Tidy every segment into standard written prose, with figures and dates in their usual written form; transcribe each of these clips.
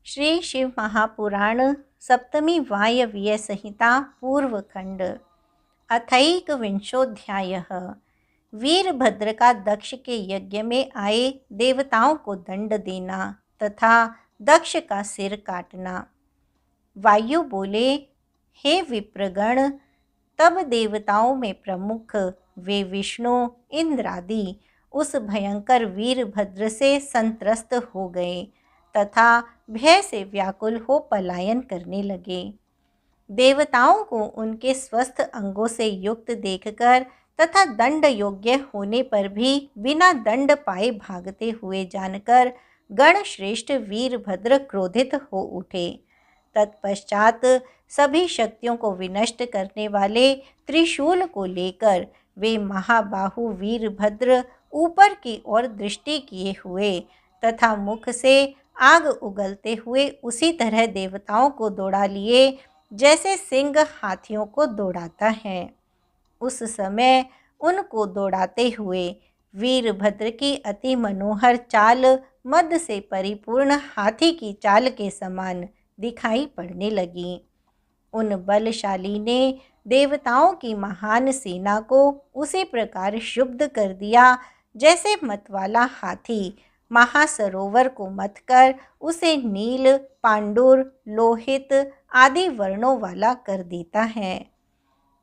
श्री शिव महापुराण सप्तमी वायव्य संहिता पूर्वखंड अथैकविंशोऽध्यायः। वीरभद्र का दक्ष के यज्ञ में आए देवताओं को दंड देना तथा दक्ष का सिर काटना। वायु बोले, हे विप्रगण, तब देवताओं में प्रमुख वे विष्णु इंद्र आदि उस भयंकर वीरभद्र से संत्रस्त हो गए तथा भय से व्याकुल हो पलायन करने लगे। देवताओं को उनके स्वस्थ अंगों से युक्त देखकर तथा दंड योग्य होने पर भी बिना दंड पाए भागते हुए जानकर गण श्रेष्ठ वीरभद्र क्रोधित हो उठे। तत्पश्चात सभी शक्तियों को विनष्ट करने वाले त्रिशूल को लेकर वे महाबाहु वीरभद्र ऊपर की ओर दृष्टि किए हुए तथा मुख से आग उगलते हुए उसी तरह देवताओं को दौड़ा लिए जैसे सिंह हाथियों को दौड़ाता है। उस समय उनको दौड़ाते हुए वीरभद्र की अति मनोहर चाल मद से परिपूर्ण हाथी की चाल के समान दिखाई पड़ने लगी। उन बलशाली ने देवताओं की महान सेना को उसी प्रकार शुद्ध कर दिया जैसे मतवाला हाथी महासरोवर को मतकर उसे नील, पांडुर, लोहित आदि वर्णों वाला कर देता है।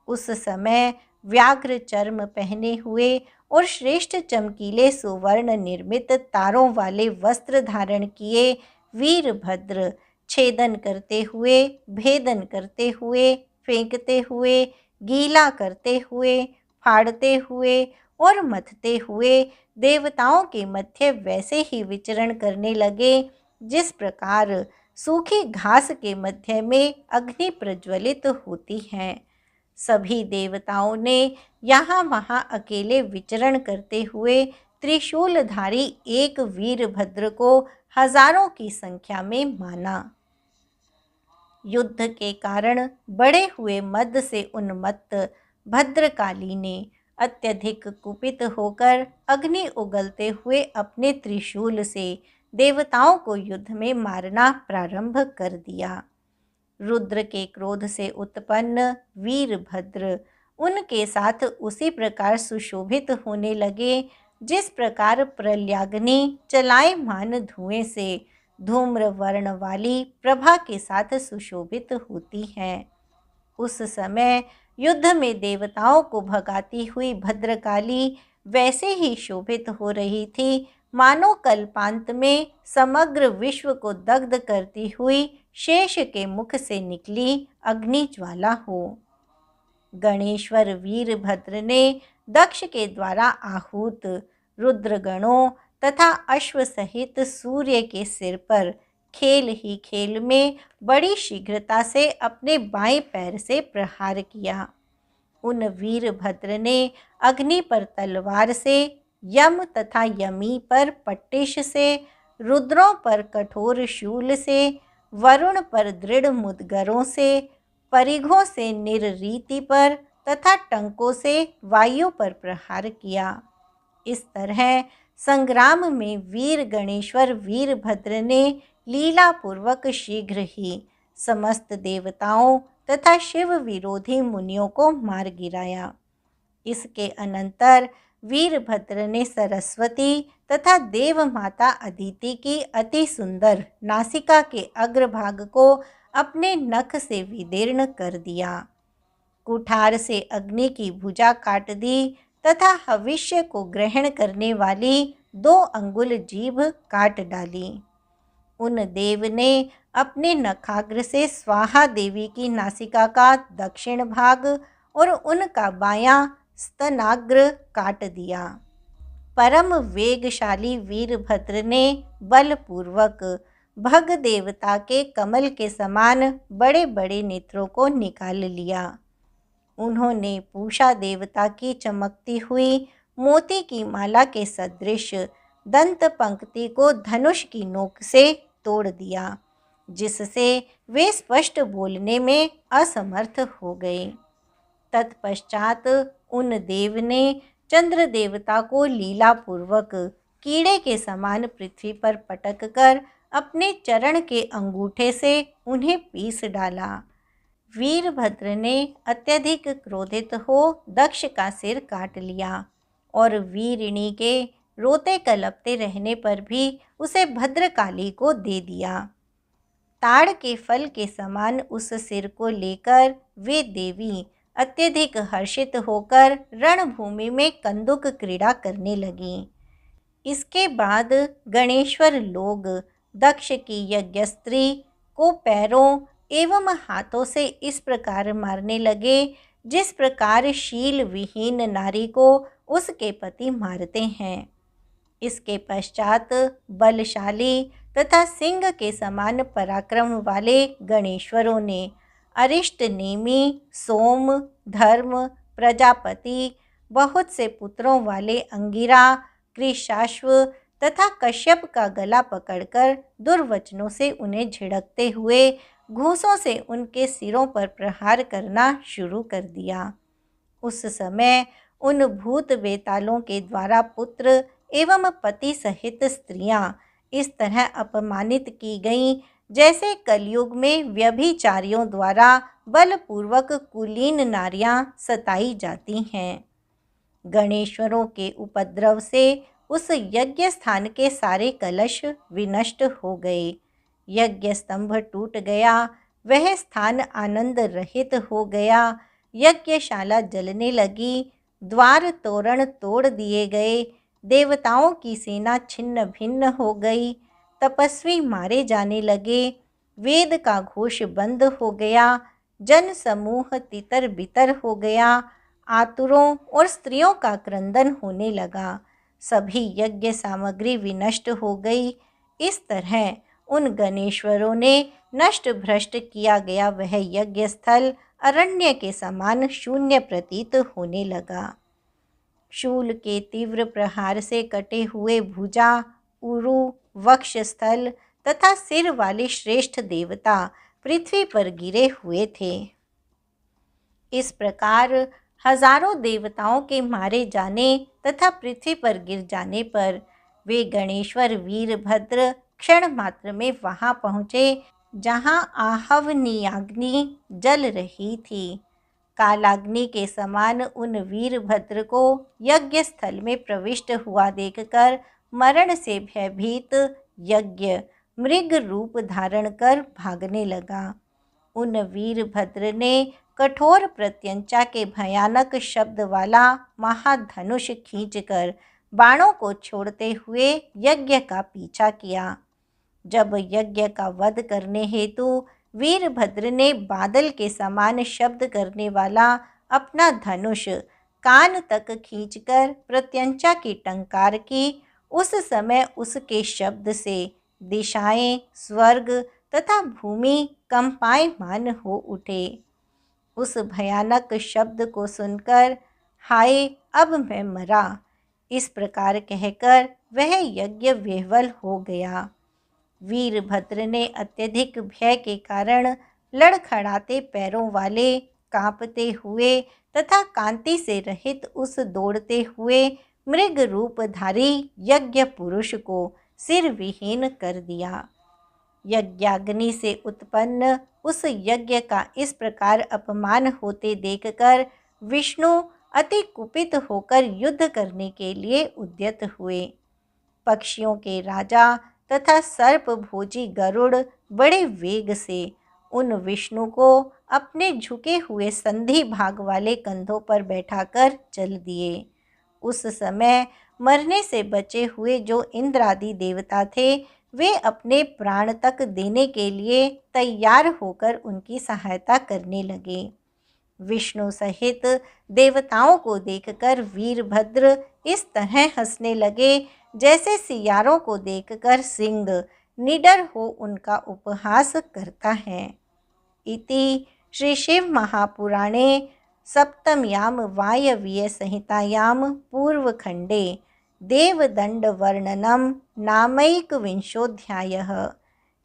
उस समय व्याघ्र चर्म पहने हुए और श्रेष्ठ चमकीले सुवर्ण निर्मित तारों वाले वस्त्र धारण किए वीरभद्र छेदन करते हुए, भेदन करते हुए, फेंकते हुए, गीला करते हुए, फाड़ते हुए और मथते हुए देवताओं के मध्य वैसे ही विचरण करने लगे जिस प्रकार सूखी घास के मध्य में अग्नि प्रज्वलित होती है। सभी देवताओं ने यहाँ वहाँ अकेले विचरण करते हुए त्रिशूलधारी एक वीरभद्र को हजारों की संख्या में माना। युद्ध के कारण बड़े हुए मद से उन्मत्त भद्रकाली ने अत्यधिक कुपित होकर अग्नि उगलते हुए अपने त्रिशूल से देवताओं को युद्ध में मारना प्रारंभ कर दिया। रुद्र के क्रोध से उत्पन्न वीरभद्र उनके साथ उसी प्रकार सुशोभित होने लगे जिस प्रकार प्रलयाग्नि चलायमान धुएं से धूम्र वर्ण वाली प्रभा के साथ सुशोभित होती है। उस समय युद्ध में देवताओं को भगाती हुई भद्रकाली वैसे ही शोभित हो रही थी मानो कल्पांत में समग्र विश्व को दग्ध करती हुई शेष के मुख से निकली अग्नि ज्वाला हो। गणेश्वर वीरभद्र ने दक्ष के द्वारा आहूत रुद्रगणों तथा अश्व सहित सूर्य के सिर पर खेल ही खेल में बड़ी शीघ्रता से अपने बाएं पैर से प्रहार किया। उन वीरभद्र ने अग्नि पर तलवार से, यम तथा यमी पर पट्टिश से, रुद्रों पर कठोर शूल से, वरुण पर दृढ़ मुदगरों से, परिघों से निर्रीति पर तथा टंकों से वायु पर प्रहार किया। इस तरह संग्राम में वीर गणेश्वर वीरभद्र ने लीलापूर्वक शीघ्र ही समस्त देवताओं तथा शिव विरोधी मुनियों को मार गिराया। इसके अनंतर वीरभद्र ने सरस्वती तथा देव माता अदिति की अति सुंदर नासिका के अग्रभाग को अपने नख से विदीर्ण कर दिया। कुठार से अग्नि की भुजा काट दी तथा हविष्य को ग्रहण करने वाली 2 अंगुल जीभ काट डाली। उन देव ने अपने नखाग्र से स्वाहा देवी की नासिका का दक्षिण भाग और उनका बायां स्तनाग्र काट दिया। परम वेगशाली वीरभद्र ने बलपूर्वक भग देवता के कमल के समान बड़े बड़े नेत्रों को निकाल लिया। उन्होंने पूषा देवता की चमकती हुई मोती की माला के सदृश दंत पंक्ति को धनुष की नोक से तोड़ दिया जिससे वे स्पष्ट बोलने में असमर्थ हो गए। तत्पश्चात उन देव ने चंद्र देवता को लीलापूर्वक कीड़े के समान पृथ्वी पर पटक कर अपने चरण के अंगूठे से उन्हें पीस डाला। वीरभद्र ने अत्यधिक क्रोधित हो दक्ष का सिर काट लिया और वीरिणी के रोते कलपते रहने पर भी उसे भद्रकाली को दे दिया। ताड़ के फल के समान उस सिर को लेकर वे देवी अत्यधिक हर्षित होकर रणभूमि में कंदुक क्रीड़ा करने लगीं। इसके बाद गणेश्वर लोग दक्ष की यज्ञस्त्री को पैरों एवं हाथों से इस प्रकार मारने लगे जिस प्रकार शील विहीन नारी को उसके पति मारते हैं। इसके पश्चात बलशाली तथा सिंह के समान पराक्रम वाले गणेश्वरों ने अरिष्ट नेमि, सोम, धर्म, प्रजापति, बहुत से पुत्रों वाले अंगिरा, कृशाश्व तथा कश्यप का गला पकड़कर दुर्वचनों से उन्हें झिड़कते हुए घूंसों से उनके सिरों पर प्रहार करना शुरू कर दिया। उस समय उन भूत बेतालों के द्वारा पुत्र एवं पति सहित स्त्रियां इस तरह अपमानित की गईं जैसे कलयुग में व्यभिचारियों द्वारा बलपूर्वक कुलीन नारियां सताई जाती हैं। गणेश्वरों के उपद्रव से उस यज्ञ स्थान के सारे कलश विनष्ट हो गए। यज्ञ स्तंभ टूट गया, वह स्थान आनंद रहित हो गया। यज्ञशाला जलने लगी, द्वार तोरण तोड़ दिए गए, देवताओं की सेना छिन्न भिन्न हो गई, तपस्वी मारे जाने लगे, वेद का घोष बंद हो गया, जन समूह तितर बितर हो गया, आतुरों और स्त्रियों का क्रंदन होने लगा, सभी यज्ञ सामग्री विनष्ट हो गई। इस तरह उन गणेश्वरों ने नष्ट भ्रष्ट किया गया वह यज्ञ स्थल अरण्य के समान शून्य प्रतीत होने लगा। शूल के तीव्र प्रहार से कटे हुए भुजा, उरु, वक्षस्थल तथा सिर वाले श्रेष्ठ देवता पृथ्वी पर गिरे हुए थे। इस प्रकार हजारों देवताओं के मारे जाने तथा पृथ्वी पर गिर जाने पर वे गणेश्वर वीरभद्र क्षण मात्र में वहां पहुँचे जहां आहवनीयाग्नि जल रही थी। कालाग्नि के समान उन वीरभद्र को यज्ञ स्थल में प्रविष्ट हुआ देखकर मरण से भयभीत यज्ञ मृग रूप धारण कर भागने लगा। उन वीरभद्र ने कठोर प्रत्यंचा के भयानक शब्द वाला महाधनुष खींचकर बाणों को छोड़ते हुए यज्ञ का पीछा किया। जब यज्ञ का वध करने हेतु वीरभद्र ने बादल के समान शब्द करने वाला अपना धनुष कान तक खींचकर प्रत्यंचा की टंकार की, उस समय उसके शब्द से दिशाएं, स्वर्ग तथा भूमि कंपायमान हो उठे। उस भयानक शब्द को सुनकर हाय अब मैं मरा, इस प्रकार कहकर वह यज्ञ विह्वल हो गया। वीरभद्र ने अत्यधिक भय के कारण लड़खड़ाते पैरों वाले, कांपते हुए तथा कांति से रहित उस दौड़ते हुए मृग रूपधारी यज्ञ पुरुष को सिर विहीन कर दिया। यज्ञाग्नि से उत्पन्न उस यज्ञ का इस प्रकार अपमान होते देखकर विष्णु अति कुपित होकर युद्ध करने के लिए उद्यत हुए। पक्षियों के राजा तथा सर्प भोजी गरुड़ बड़े वेग से उन विष्णु को अपने झुके हुए संधि भाग वाले कंधों पर बैठाकर चल दिए। उस समय मरने से बचे हुए जो इंद्र आदि देवता थे वे अपने प्राण तक देने के लिए तैयार होकर उनकी सहायता करने लगे। विष्णु सहित देवताओं को देखकर वीरभद्र इस तरह हंसने लगे जैसे सियारों को देखकर सिंह निडर हो उनका उपहास करता है। इति श्री शिव महापुराणे सप्तम्यां वायवीय संहितायां पूर्वखंडे देवदंड वर्णनम नामैकविंशोऽध्यायः।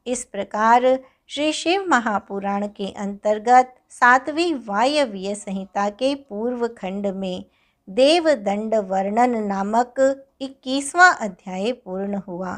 इस प्रकार श्री शिव महापुराण के अंतर्गत 7वीं वायवीय संहिता के पूर्व खंड में देवदंड वर्णन नामक 21वां अध्याय पूर्ण हुआ।